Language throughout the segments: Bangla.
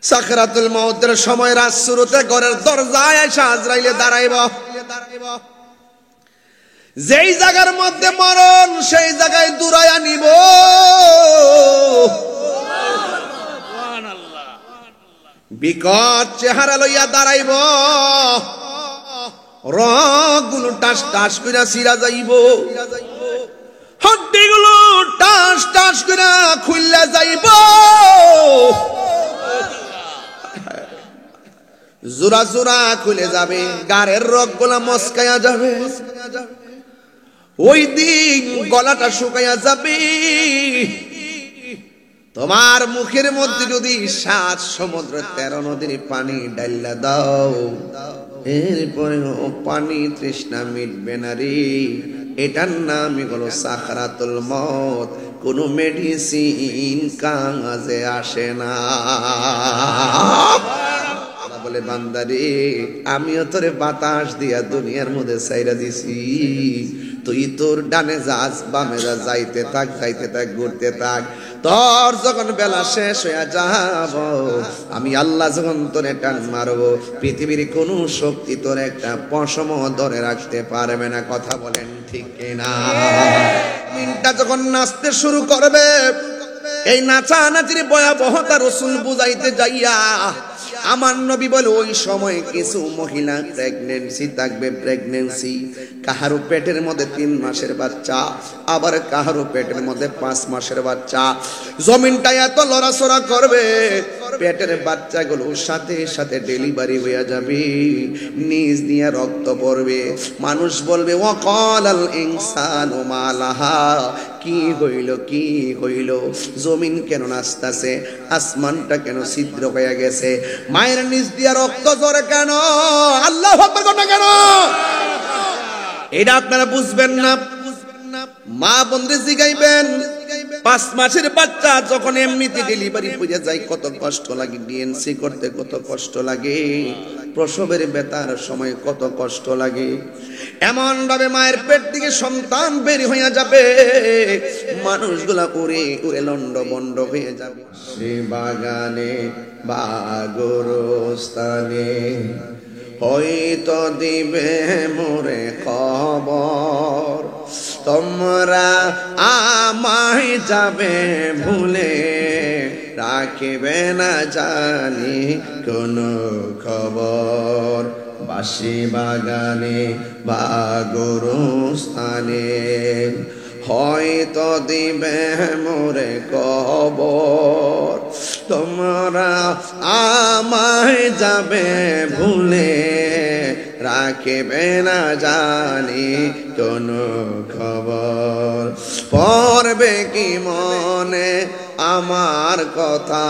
সাকরাতুল মউতের সময় রাত শুরুতে ঘরের দরজায় এসে আজরাইলে দাঁড়াইব। যেই জায়গার মধ্যে মরণ সেই জায়গায় দূরাইয়া নিব। বিকট চেহারা লইয়া দাঁড়াইব, রগগুলো টাস টাস কইরা ছিঁড়া যাইব, হাড্ডিগুলো টাস টাস কইরা খুইলা যাইব, জোড়া জোড়া খুলে যাবে, গাড়ের রগগুলা মস্কাইয়া যাবে, ওই দিন গলাটা শুকাইয়া যাবে। তোমার মুখের মধ্যে যদি 7 সমুদ্র 13 নদীর পানি ডাইলা দাও, এরপরে পানি তৃষ্ণা মিটবে না রে। এটার নামই হলো সাকরাতুল মউত। কোনো মেডিসিন কাজে আসে না। বলে বান্দারে, আমিও তোরে বাতাস দিয়া দুনিয়ার মধ্যে ছাইরা দিছি, তুই তোর ডানে যাস বামে যা, যাইতে থাক যাইতে থাক, ঘুরতে থাক। তোর যখন বেলা শেষ হয়ে যাব, আমি আল্লাহ যখন তোরে টান মারবো, পৃথিবীর কোন শক্তি তোর একটা পশম ধরে রাখতে পারবে না। কথা বলেন ঠিক কিনা? মিনটা যখন নাচতে শুরু করবে, এই নাচানাচির ভয়াবহতা রাসূল বুঝাইতে যাইয়া আমার নবী বলে, ওই সময় কিছু মহিলা প্রেগন্যান্সি থাকবে। প্রেগন্যান্সি কাহারো পেটের মধ্যে 3 মাসের বাচ্চা, আবার কাহারো পেটের মধ্যে 5 মাসের বাচ্চা। জমিনটা এত লড়াচড়া করবে, পেটের বাচ্চাগুলো সাথে সাথে ডেলিভারি হয়ে যাবে, নিজ দিয়ে রক্ত পড়বে। মানুষ বলবে, ওয়াকালাল ইনসানু মা লাহা, কি হইল কি হইল, জমিন কেন নাচতাছে, আসমানটা কেন ছিদ্র হয়ে গেছে, মায়ের নিচ দিয়া রক্ত ঝরে কেন, আল্লাহু আকবার কোন কেন? এটা আপনারা বুঝবেন না। মা বন্ধু জিগাইবেন, 5 মাসের বাচ্চা যখন এমনিতে ডেলিভারি হয়ে যায় কত কষ্ট লাগে, ডিএনসি করতে কত কষ্ট লাগে, প্রসবের ব্যথার সময় কত কষ্ট লাগে। এমন ভাবে মায়ের পেট থেকে সন্তান বের হয়ে যাবে, মানুষগুলা উড়ে উড়ে লন্ড বন্ড হয়ে যাবে। সে বাগানে বা গোরস্থানে হয়তো দিবে মোরে খবর, তোমরা আমায় যাবে ভুলে, রাখিবে না জানি কোনো খবর। বাসি বাগানে বা গোরস্থানে হয়তো দিবে মোরে খবর, তোমরা আমায় যাবে ভুলে, রাখিবে না জানি কোনো খবর। পড়বে কি মনে আমার কথা,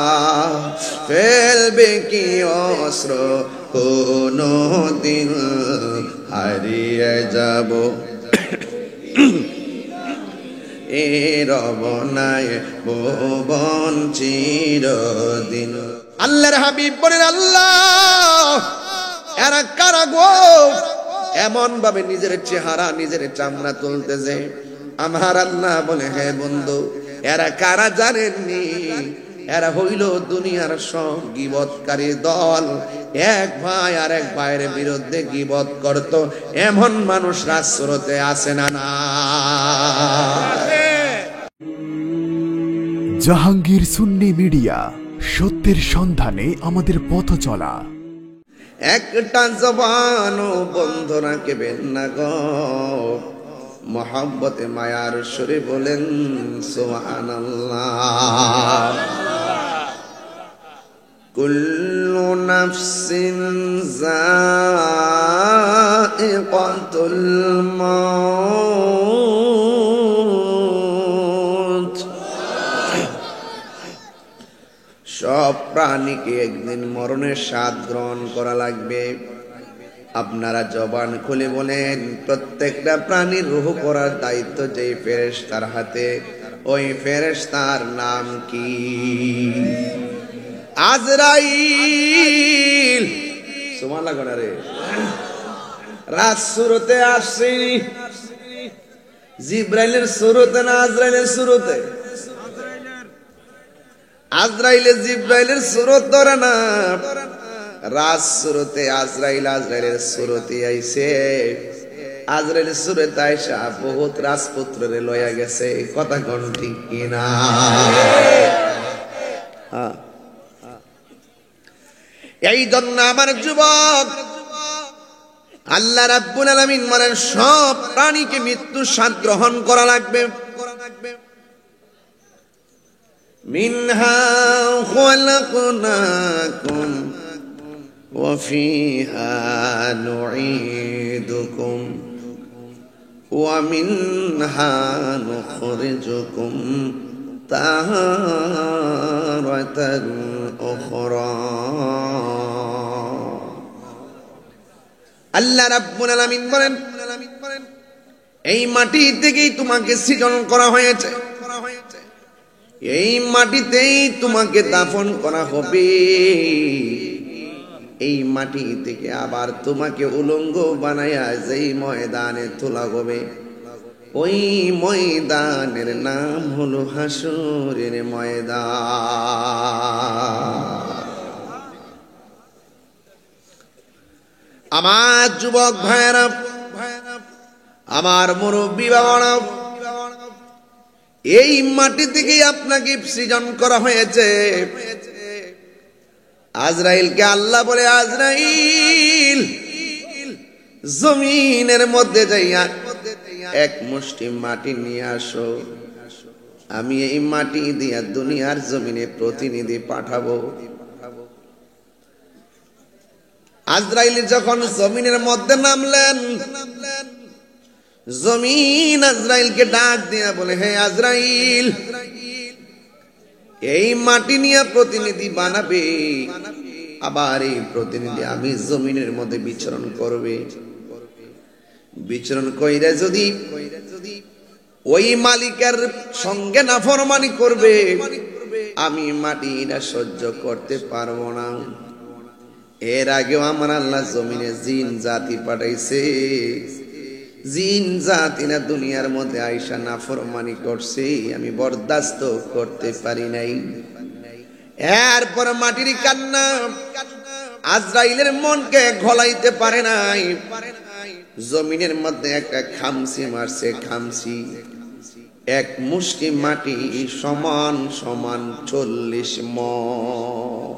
ফেলবে কি অস্ত্র কোনো দিন, হারিয়ে যাব এ রবনায় ভুবন চিরদিন। আল্লাহর হাবিব বলেন, আল্লাহ এরা কারা গো, এমন ভাবে নিজের চেহারা নিজের চামড়া তুলতেছে। আমার আল্লাহ বলে, হে বন্ধু, এরা কারা জানেননি? এরা হইল দুনিয়ার সব গীবতকারী দল। এক ভাই আর এক ভাইয়ের বিরুদ্ধে গীবত করত, এমন মানুষ রাসূলতে আছে না? না। জাহাঙ্গীর সুন্নি মিডিয়া, সত্যের সন্ধানে আমাদের পথ চলা। একটা জবান বন্ধ রাখবেন না গো, মোহাব্বতে মায়ার সুরে বলেন সুবহানাল্লাহ। কুল্লু নাফসিন যায়িকাতুল মাউত, সব প্রাণীকে একদিন মরণের স্বাদ গ্রহণ করা লাগবে। আপনারা জবান খুলে বলেন, প্রত্যেকটা প্রাণীর রূহ করার দায়িত্ব যেই ফেরেশতার হাতে, ওই ফেরেশতার নাম কি? আজরাইল। সুবহানাল্লাহ গো রে। রাত শুরুতে আসছে, জিব্রাইলের শুরুতে না আজরাইলের শুরুতে? আজরাইলে জিব্রাইলের সুরত ধরে না, রাজ সুরতে আজরাইলের সুরতে আইছে। আজরাইলের সুরতে আইসা বহুত রাজপুত্ররে লয়া গেছে। কথা কোন ঠিক কিনা? এই জন্য আমার যুবক, আল্লাহ রাব্বুল আলামিন বলেন সব প্রাণীকে মৃত্যু স্বাদ গ্রহণ করা লাগবে। মিনহা খালাকনাকুম ওয়া ফিহা নুঈদুকুম ওয়া মিনহা নুখরিজুকুম তারাতান উখরা। আল্লাহ রাব্বুল আলামিন বলেন এই মাটি থেকেই তোমাকে সৃজন করা হয়েছে, এই মাটিতেই তোমাকে দাফন করা হবে। এই মাটি থেকে আবার তোমাকে উলঙ্গ বানায়া যেই ময়দানে তোলা হবে, ওই ময়দানের নাম হলো হাসরের ময়দান। আমার যুবক ভাইরা, আমার মুরব্বী বাবারা, এই মাটি থেকেই আপনাকে সৃজন করা হয়েছে। আজরাইলকে আল্লাহ বলে, আজরাইল জমিনের মধ্যে যাইয়া এক মুষ্টি মাটি নিয়ে আসো, আমি এই মাটি দিয়া দুনিয়ার জমিনে প্রতিনিধি পাঠাবো। আজরাইল যখন জমিনের মধ্যে নামলেন, জমিন আজরাইলকে ডাক দিয়া বলে, হে আজরাইল, এই মাটি নিয়ে প্রতিনিধি বানাবে, আবার এই প্রতিনিধি আমি জমিনের মধ্যে বিচরণ করবে। বিচরণ কইরা যদি ওই মালিকের সঙ্গে নাফরমানি করবে, আমি মাটিটা সহ্য করতে পারবো না। এর আগেও আমার আল্লাহ জমিনে জিন জাতি পাঠাইছে, জিন জাতিরা দুনিয়ার মধ্যে আইসা নাফরমানি করছে, আমি বরদাস্ত করতে পারি নাই। এরপর মাটির কান্না আজরাইলের মনকে ঘোলাইতে পারে নাই। জমিনের মধ্যে একটা খামসি মারছে, খামসি এক মুষ্টি মাটি সমান সমান 40 মণ।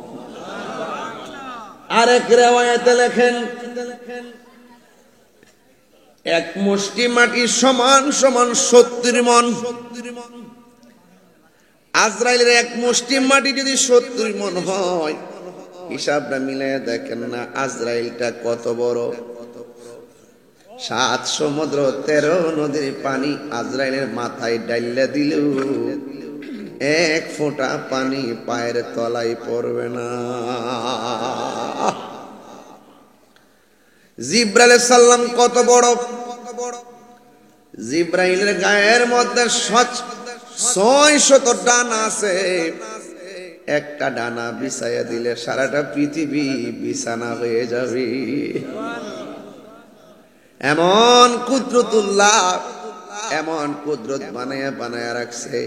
আরেক রিওয়ায়াতে লেখেন এক মুষ্টি মাটি সমান সমান 70 মণ। আজরাইলের এক মুষ্টি মাটি যদি 70 মণ হয়, হিসাবটা মিলাইয়া দেখেন না আজরাইলটা কত বড়। 7 সমুদ্র 13 নদীর পানি আজরাইলের মাথায় ডাইলা দিলেও এক ফোঁটা পানি পায়ের তলায় পড়বে না। জিব্রাইল সাল্লাম কত বড়, জিব্রাইলের গায়ের মধ্যে 600 ডানা আছে। একটা ডানা বিছাইয়া দিলে সারাটা পৃথিবী বিছানা হয়ে যাবে। এমন কুদরতুল্লাহ, এমন কুদরত বানায়া বানায়া রাখছে।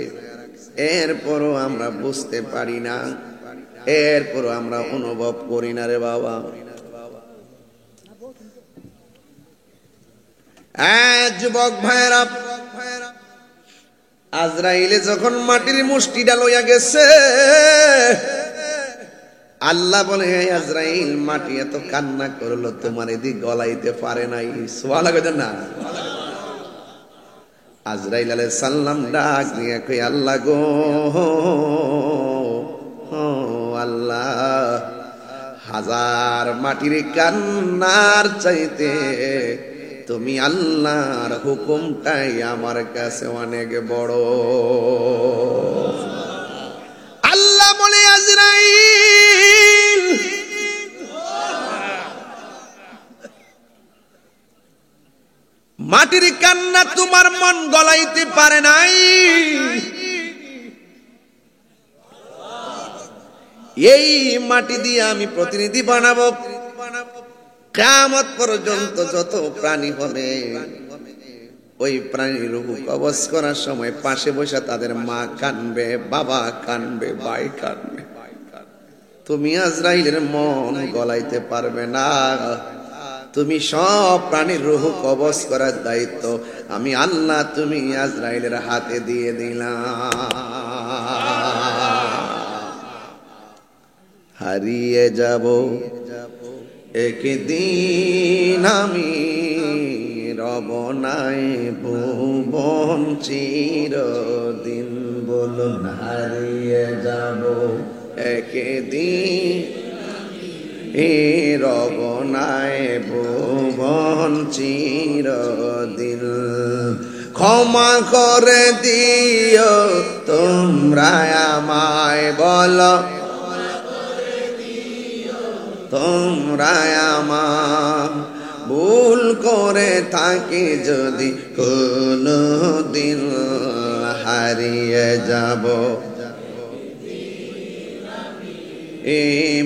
এরপরও আমরা বুঝতে পারি না, এরপরও আমরা অনুভব করি না রে বাবা। যুবক ভাইরা, আজরাইলে যখন মাটির মুষ্টিটা লইয়া গেছে, আল্লাহ বলে, হে আজরাইল, মাটি এত কান্না করলো তোমার এদিক গলাইতে পারে নাই। সুবহানাল্লাহ না? আজরাইল আলাইহিস সালাম ডাক দিয়ে কই, আল্লাহ গো, আল্লাহ, হাজার মাটির কান্নার চাইতে তুমি আল্লাহর হুকুমটাই আমার কাছে অনেক বড়। আল্লাহ বলে, আজরাইল, মাটির কান্না তোমার মন গলাইতে পারে নাই, এই মাটি দিয়ে আমি প্রতিনিধি বানাবো। কিয়ামত পর্যন্ত যত প্রাণী হবে ওই প্রাণীর রূহ কবজ করার সময় পাশে বসে তাদের মা কানবে, বাবা কানবে, ভাই কানবে। তুমি আজরাইলের মন গলাইতে পারবে না। তুমি সব প্রাণীর রূহ কবজ করার দায়িত্ব আমি আল্লাহ তুমি আজরাইলের হাতে দিয়ে দিলাম। হারিয়ে যাব একদিন আমি, রব নাই ভুবন চিরদিন। বলুন হারিয়ে যাব একদিন, রব নাই ভুবন চিরদিন। ক্ষমা করে দিও তোমরা আমায়, বলো তোমরা আমার ভুল করে থাকি যদি কোনো দিন। হারিয়ে যাব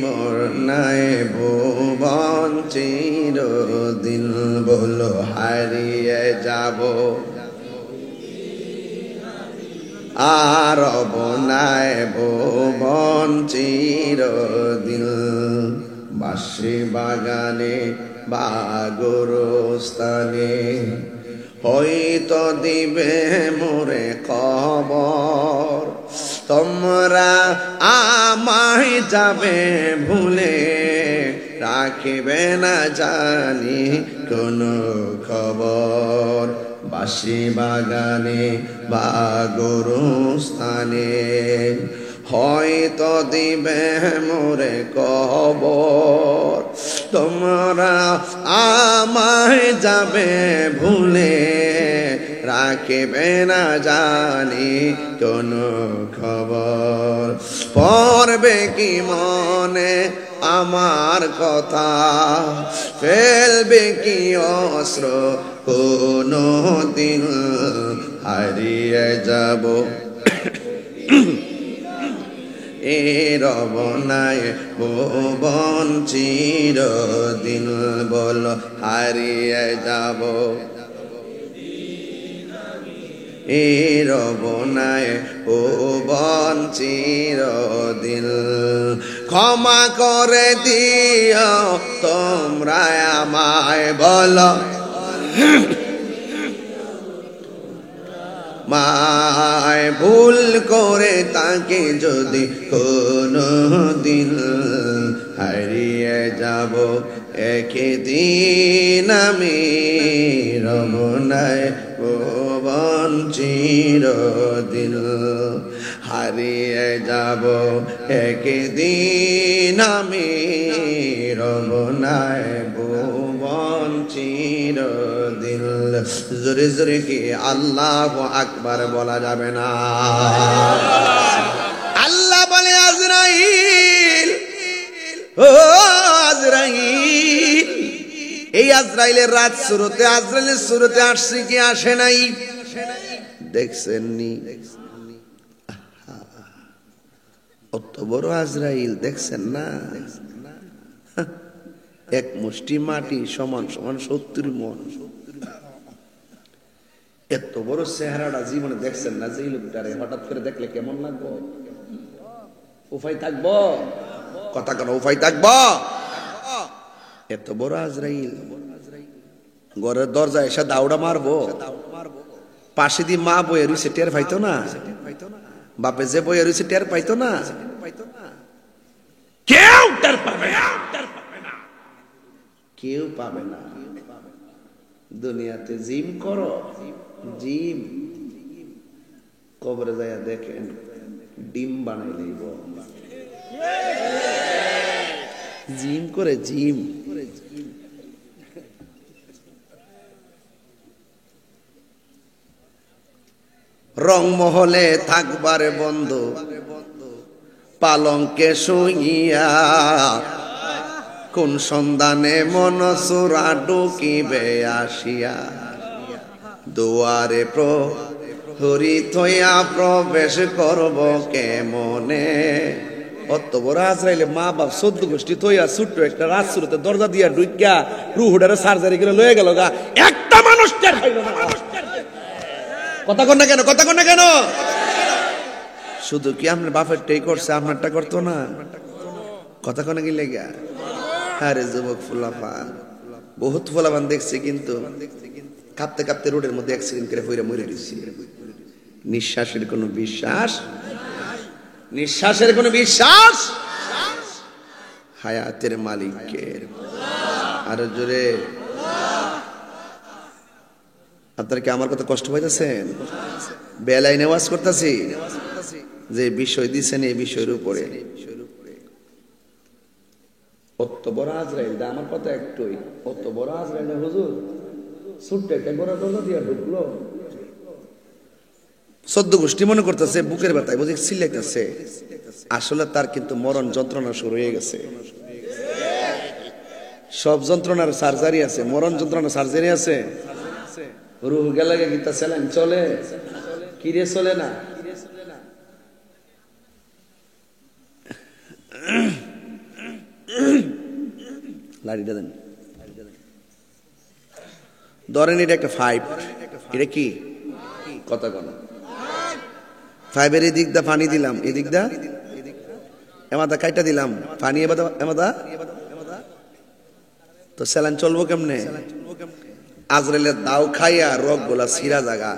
মোর নাই ভুবন চিরদিন। বলো হারিয়ে যাব আর নাই ভুবন চিরদিন। বাঁশি বাগানে বা গোরস্থানে হয়তো দিবে মোরে খবর। তোমরা আমায় যাবে ভুলে, রাখিবে না জানি কোনো খবর। বাঁশি বাগানে বা গোরস্থানে হয়তো দিবে মোরে খবর। তোমরা আমায় যাবে ভুলে, রাখিবে না জানি কোনো খবর। পড়বে কি মনে আমার কথা, ফেলবে কি অস্ত্র কোনো দিন। হারিয়ে যাব রব নাই ভুবন চিরদিন। বলো হারিয়ে যাব রব নাই ভুবন চিরদিন। ক্ষমা করে দিও তোমরা আমায়, বলো মায় ভুল করে তাকে যদি কোনো দিন। হারিয়ে যাব একদিন আমি, রব নাই ভুবন চিরদিন। হারিয়ে যাব একদিন আমি, রব নাই ভুবন চিরদিন। জোরে জোরে কি আল্লাহু আকবার বলা যাবে না? আল্লাহ বলে আজরাইল, ও আজরাইল, এই আজরাইলের রাত শুরুতে আজরাইলের শুরুতে আসছে কি আসে নাই? দেখছেন নি? অত বড় আজরাইল দেখছেন না? এক মুষ্টি মাটি সমান সমান 70 মন। এত বড় চেহারাটা জীবনে দেখছেন না? যে লোকটারে হঠাৎ করে দেখলে কেমন লাগবো? উপায় থাকবো? কথা কেন উপায় থাকবো? এত বড় আজরাইল ঘরের দরজায় এসে দাউড়া মারবো, পাশে দিয়ে মা বয়ে রয়েছে টের পাইতো না, বাপে যে বয়ে রয়েছে টের পাইতো না, কেউ টের পাবে না, কেউ পাবে না। দুনিয়াতে জিম করো, জিম কবরে যায় দেখেন ডিম বানাই লইব। জিম করে জিম রংমহলে থাকবারে বন্ধু, পালঙ্কে শুইয়া কোন সন্ধানে মন সুরা ঢুকিবে আসিয়া। দুয়ারে প্রহরী থইয়া প্রবেশ করব কেমনে। অত বড় আজরাইলে মা বাপ 14 গোষ্ঠী থইয়া ছোট্ট একটা রাত শুরুতে দরজা দিয়া ঢুকিয়া রুহুডারে সার্জারি করে লয়ে গেল গা। একটা মানুষ টের পাইল না। কথা কন না কেন, কথা কন না কেন? শুধু কি আপনার বাপেরটাই করছে, আপনারটা করতো না? কথা কনে কি লেগা? আরে যুবক ফুলাফান, বহুত ফুলাফান দেখছি কিন্তু কাঁপতে কাঁপতে রোডের মধ্যে অ্যাক্সিডেন্ট করে পইরা মরে গেছে। নিঃশ্বাসের কোনো বিশ্বাস, নিঃশ্বাসের কোনো বিশ্বাস হায়াতের মালিককে। আরো জোরে। আপনারা কি আমার কথা কষ্ট পাইতেছেন? বেলায় নেওয়াজ করতেছি যে বিষয় দিচ্ছেন এই বিষয়ের উপরে। অত বড় আজরাইল, আমার কথা একটুই, অত বড় আজরাইল হুজুর ছোট্ট একটা গোড়া দরজা দিয়া ঢুকলো। 14 গোষ্ঠী মনে করতেছে বুকের ব্যথায় বুঝে সিলেক্টেছে, আসলে তার কিন্তু মরণ যন্ত্রণা শুরু হয়ে গেছে। সব যন্ত্রণার সার্জারি আছে, মরণ যন্ত্রণার সার্জারি আছে। রুহ গেলে গীতা সেলেন চলে, কিরে চলে না? লাড়িটা দেন, ধরেন এটা একটা 5, এটা কি কথা কন? 5-এর এই দিক দা পানি দিলাম, এই দিক দা এমাদা কাইটা দিলাম পানি, এমাদা তো স্যালাইন চলবো কেমনে? আজরাইলের দাও খাইয়া রোগ গুলা সিরা জাগা,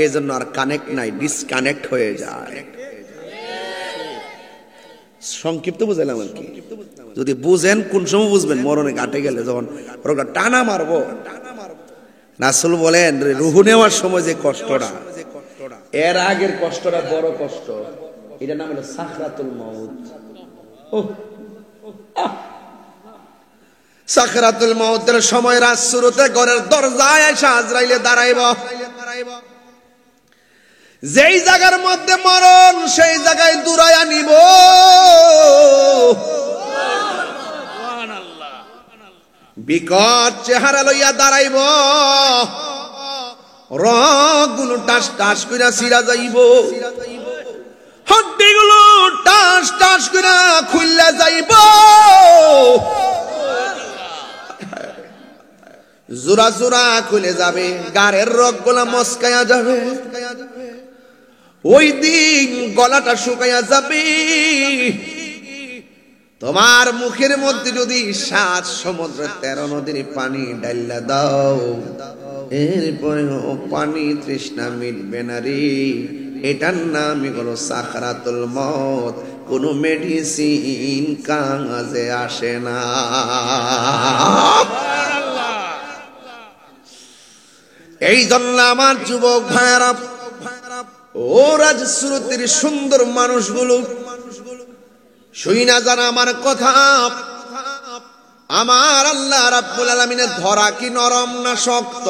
এই জন্য আর কানেক্ট নাই, ডিসকানেক্ট হয়ে যায়। সংক্ষিপ্ত বুঝাইলাম আর কি। যদি বুঝেন কোন সময় বুঝবেন, মরণে ঘাটে গেলে যখন রোগটা টানা মারবো। রাসূল বলেন রুহু নেওয়ার সময় যে কষ্টটা, এর আগের কষ্টটা বড় কষ্ট। এটার নাম হলো সাকরাতুল মউত। সাকরাতুল মউতের সময় রাত শুরুতে ঘরের দরজায় এসে আজরাইলে দাঁড়াইব। যেই জায়গার মধ্যে মরণ সেই জায়গায় দূরায়া নিব। বিকট চেহারা লইয়া দাঁড়াইব, রগগুলো টাস টাস কইরা সিরা যাইব, হড্ডিগুলো টাস টাস কইরা খুললা যাইব, জোড়া জোড়া খুলে যাবে, গাড়ের রগগুলা মস্কায়া যাবে। ওই দিন গলাটা শুকাইয়া যাবে। তোমার মুখের মধ্যে যদি 7 সমুদ্র 13 নদীর পানি ডাইলা দাও, এরপরে পানি তৃষ্ণা মিটবে না রে। এটার নামই হলো সাকরাতুল মউত। কোনো মেডিসিন কাজে আসে না। এই জন্য আমার যুবক ভাইরা, ও রাজশ্রুতির সুন্দর মানুষগুলো, শুই না জানা আমার কথা। আমার আল্লাহ রাব্বুল আলামিনের ধরা কি নরম না শক্ত?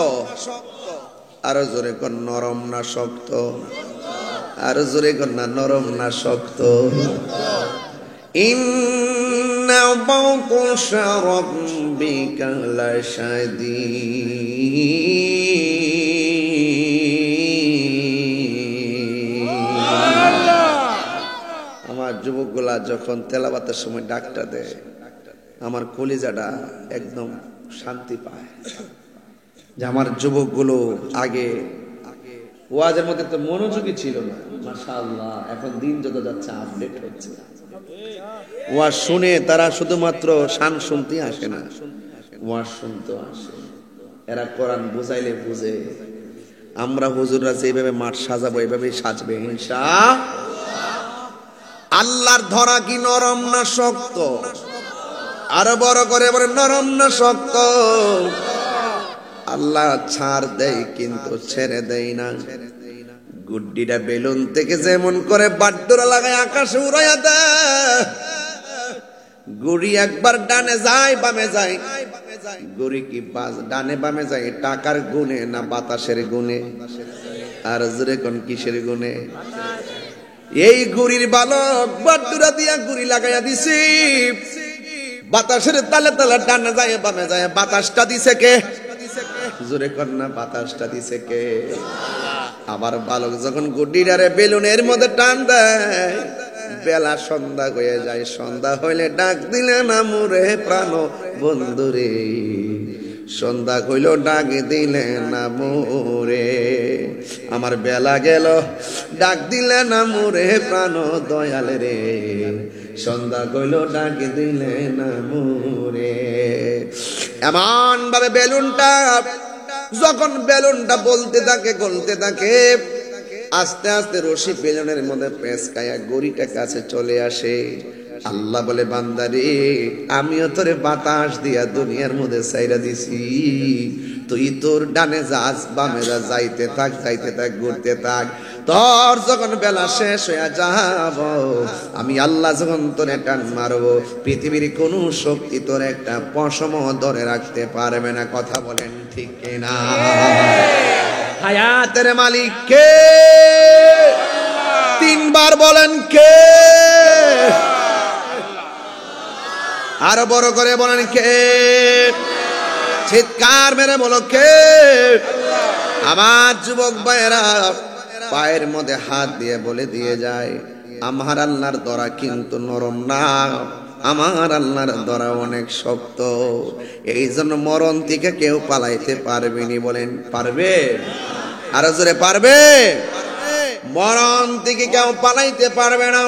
আরো জোরে কোন নরম না শক্ত? আরো জোরে কোন না নরম না শক্ত? ইন্না বাতুশা রাব্বিকা লাশাদীদ। আমার যুবকগুলা যখন তেলাওয়াতের সময় ডাকটা দেয়, আমার কলিজাটা একদম শান্তি পায়। যে আমার যুবকগুলো আগে ওয়াজের মধ্যে তো মনোযোগী ছিল না, মাশাআল্লাহ এখন দিন যত যাচ্ছে আপডেট হচ্ছে। ওয়াজ শুনে তারা শুধুমাত্র শান শুনতে আসে না, ওয়াজ শুনতে আসে। এরা কোরআন বুঝাইলে বুঝে। আমরা হুজুররা যেভাবে মাঠ সাজাবো এভাবেই সাজবে ইনশাআল্লাহ। আল্লাহর ধরা কি নরম না শক্ত? আরো বড় করে বলে নরম না শক্ত? আল্লাহ ছাড় দেয় কিন্তু ছেড়ে দেয় না। গুড্ডিটা বেলুন থেকে যেমন করে বাড্ডুরা লাগায় আকাশে উড়াইয়া দেয়, গুড়ি একবার ডানে যায় বামে যায়। গুড়ি কি ডানে বামে যায় টাকার গুণে না বাতাসের গুণে? আর জোরে কোন কিসের গুণে? এই গুড়ির বালক বাড্ডুরা দিয়া গুড়ি লাগাইয়া দিছি, বাতাসের তালে তালে ডানে যায় বামে যায়। বাতাসটা দিছে কে? জোরে কর না, বাতাসটা দিছে কে? আবার বালক যখন গুড্ডিটারে বেলুনের মধ্যে টান দেয়, বেলা সন্ধ্যা হয়ে যায়। সন্ধ্যা হইলে ডাক দিলে না মুরে প্রাণ বন্ধুরে, সন্ধ্যা কইল ডাক দিলে না মোরে, আমার বেলা গেল ডাক দিলে না মোরে প্রাণ দয়াল রে, সন্ধ্যা কইল ডাক দিলে না মোরে। এমন ভাবে বেলুনটা যখন বেলুনটা বলতে থাকে গলতে থাকে, আস্তে আস্তে রশি বেলুনের মধ্যে পেঁচকায়া গড়িটা কাছে চলে আসে। আল্লাহ বলে বান্দারে আমিও তোরে বাতাস দিয়া দুনিয়ার মধ্যে ছাইরা দিছি, তুই তোর ডানে যাস বামে যা, যাইতে থাক যাইতে থাক ঘুরতে থাক। তোর যখন বেলা শেষ হয়ে যাব, আমি আল্লাহ যখন তোরে টান মারবো, পৃথিবীর কোন শক্তি তোর একটা পশম ধরে রাখতে পারবে না। কথা বলেন ঠিক কিনা? হায়াতের মালিক কে? তিনবার বলেন কে? আরো বড় করে বলেন কে? চিৎকার মেরে বলো কে? আমার যুবক ভাইয়েরা পায়ের মধ্যে হাত দিয়ে বলে দিয়ে যায়, আমার আল্লাহর দরা কিন্তু নরম না, আমার আল্লাহর দরা অনেক শক্ত। এই জন্য মরণ থেকে কেউ পালাইতে পারবেনি। বলেন পারবে? আরো জোরে পারবে? মরণ থেকে কেউ পালাইতে পারবে না।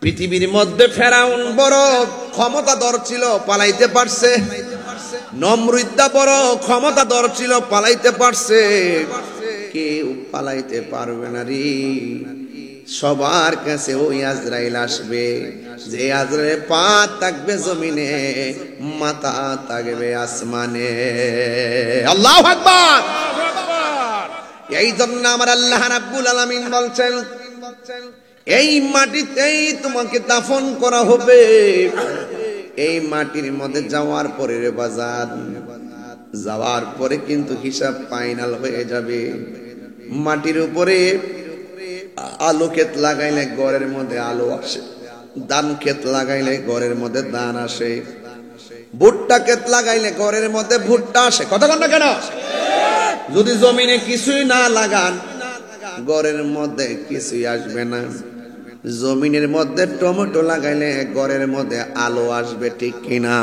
পৃথিবীর মধ্যে ফেরাউন বড় ক্ষমতাধর ছিল, পালাইতে পারছে। নমরুদ্দা বড় ক্ষমতাধর ছিল, পালাইতে পারছে। কেউ পালাইতে পারবে না রে। সবার কাছে ওই আজরাইল আসবে, যে আজরাইল পা থাকবে জমিনে, মাথা থাকবে আসমানে। আল্লাহু আকবার। এই জন্য আমার আল্লাহ রাব্বুল আলামিন বলছেন, এই মাটিতেই তোমাকে দাফন করা হবে। এই মাটির মধ্যে যাওয়ার পরে রে বাজার, যাওয়ার পরে কিন্তু হিসাব ফাইনাল হয়ে যাবে। মাটির উপরে আলু ক্ষেত লাগাইলে ঘরের মধ্যে আলু আসে, ধান ক্ষেত লাগাইলে ঘরের মধ্যে ধান আসে, ভুট্টা ক্ষেত লাগাইলে ঘরের মধ্যে ভুট্টা আসে। কথা বল না কেন? যদি জমিনে কিছুই না লাগান, ঘরের মধ্যে কিছুই আসবে না। জমিনের মধ্যে টমেটো লাগাইলে ঘরের মধ্যে আলু আসবে। ঠিক কিনা?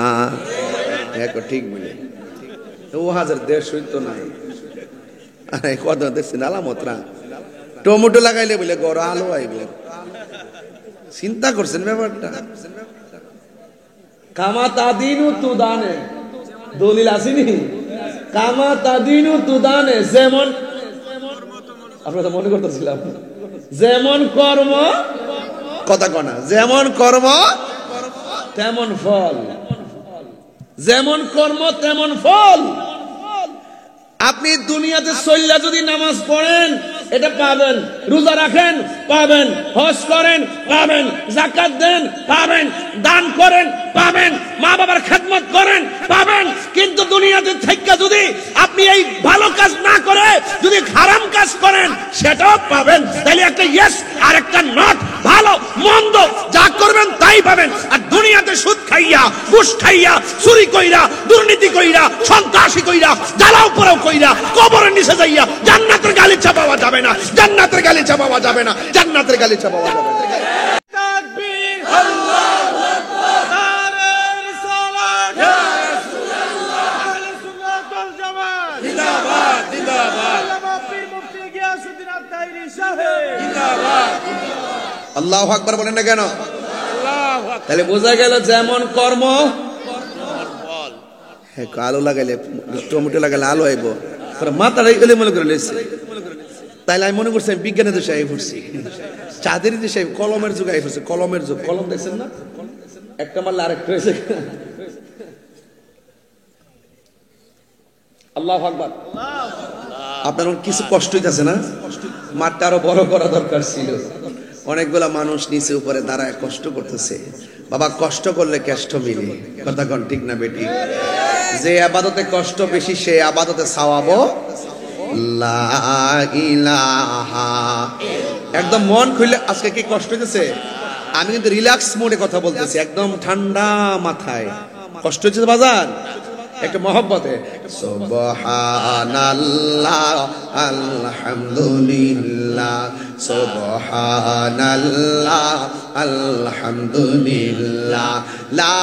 দেখো ঠিক বলে ও হাজার 150 তো নাই। আরে কত দেখছেন আলামতরা? টমেটো লাগাইলে বলে ঘরে আলু আইবে। চিন্তা করছেন ব্যাপারটা? কামা তাদিনু তুদানে দলিল আসেনি? কামা তাদিনু তুদানে, যেমন আমরা তো মনে করতেছিলাম যেমন কর্ম, কথা কনা, যেমন কর্ম তেমন ফল, যেমন কর্ম তেমন ফল। আপনি দুনিয়াতে চল্লা যদি নামাজ পড়েন এটা পাবেন, রোজা রাখেন পাবেন, হজ করেন পাবেন, যাকাত দেন পাবেন, দান করেন পাবেন, মা বাবার খেদমত করেন পাবেন। কিন্তু দুনিয়াতে থেকে যদি আপনি এই ভালো কাজ না করে যদি হারাম কাজ করেন সেটাও পাবেন। তাহলে একটা ইয়েস আর একটা নট, ভালো মন্দ যা করবেন তাই পাবেন। আর দুনিয়াতে সুদ খাইয়া, ঘুষ খাইয়া, চুরি কইরা, দুর্নীতি কইরা, সন্ত্রাসী কইরা, জ্বালাও পোড়াও কইরা কবরের নিচে যাইয়া জান্নাতের গালিচা পাওয়া যাবে না, জান্নাতের গালিচা পাওয়া যাবে না, জান্নাতের গালিচা পাওয়া যাবে না। তাকবীর, আল্লাহু আকবার, নারে রিসালাত, ইয়া রাসূলুল্লাহ, আহলে সুন্নাত ওয়াল জামাত জিন্দাবাদ, জিন্দাবাদ, আল্লামা পীর মুফতি গিয়াসউদ্দিন আত-তাইরি সাহেব জিন্দাবাদ। আল্লাহু আকবার বলেন না কেন? আল্লাহু আকবার। তাহলে বোঝা গেল যেমন কর্ম ফল। হ্যাঁ, আলু লাগাইলে টমেটো লাগাইলে আলু আইব, মাথাটা এলে মনে করে লেছে। তাইলে আমি মনে করছি বিজ্ঞানের দেশে আই পড়ছি, চাঁদের দেশে কলমের যুগ আই পড়ছে। কলমের যুগ, কলম দেখছেন না? একটা মারলে আরেকটা হয়েছে। আল্লাহু আকবার। আপনার কিছু কষ্ট হইতেছে না? মাঠটা আরো বড় করা দরকার ছিল। অনেকগুলা মানুষ নিচে উপরে দাঁড়ায় কষ্ট করতেছে। বাবা, কষ্ট করলে কেষ্ট মিলে। কথা কোন ঠিক না বেটি? যে আবাদতে কষ্ট বেশি সে আবাদতে সওয়াবও লা ইলাহা। একদম মন খুলে। আজকে কি কষ্ট হইতেছে? আমি কিন্তু রিল্যাক্স মোডে কথা বলতেছি, একদম ঠান্ডা মাথায়। কষ্ট হচ্ছে বাজার? একটু মহব্বতে সুবহানাল্লাহ আলহামদুলিল্লাহ সুবহানাল্লাহ আলহামদুলিল্লাহ লা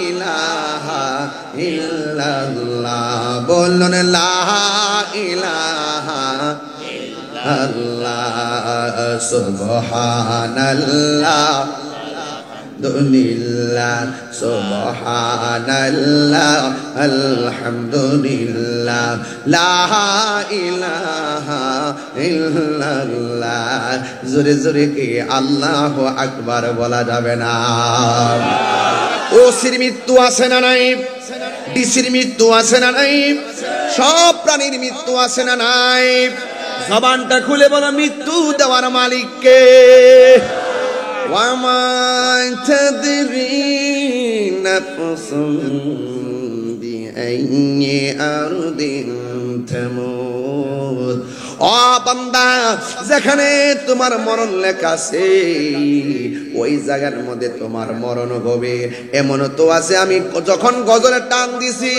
ইলাহা ইল্লাল্লাহ বলুন লা ইলাহা ইল্লাল্লাহ সুবহানাল্লাহ আলহামদুলিল্লাহ সুবহানাল্লাহ আলহামদুলিল্লাহ লা ইলাহা ইল্লাল্লাহ জোরে জোরে কি আল্লাহু আকবার বলা যাবে না? ও সির মৃত্যু আছে না নাই? ডিসির মৃত্যু আছে না নাই? সব প্রাণীর মৃত্যু আছে না নাই? জবানটা খুলে বলো মৃত্যু দেওয়ার মালিক কে? وما تدري نفس بأي أرض تموت ও বান্দা যেখানে তোমার মরণ লেখা আছে ওই জায়গার মধ্যে তোমার মরণ হবে। এমন তো আছে আমি যখন গজলে টান দিছি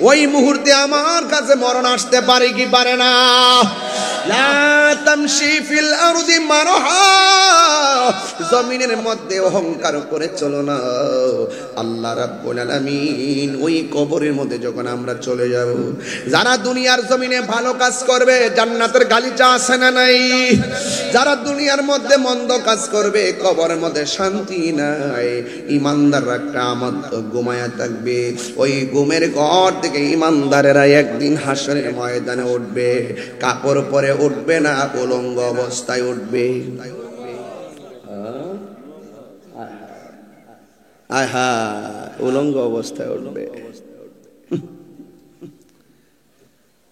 ওই মুহূর্তে আমার কাছে মরণ আসতে পারে কি পারে না? লা তামশি ফিল আরদি মারহা জমিনের মধ্যে অহংকার করে চলো না। আল্লাহ রাব্বুল আলামিন ওই কবরের মধ্যে যখন আমরা চলে যাব, যারা দুনিয়ার জমিনে ভালো কাজ করবে জান্নাতের গালিচা আছে না নাই? যারা দুনিয়ার মধ্যে মন্দ কাজ করবে কবরের মধ্যে শান্তি নাই। ইমানদাররা কিয়ামত ঘুমায়া থাকবে, ওই ঘুমের ঘর থেকে ইমানদারেরা একদিন হাসরের ময়দানে উঠবে। কাপড় পরে উঠবে না, উলঙ্গ অবস্থায় উঠবে। আহা উলঙ্গ অবস্থায় উঠবে।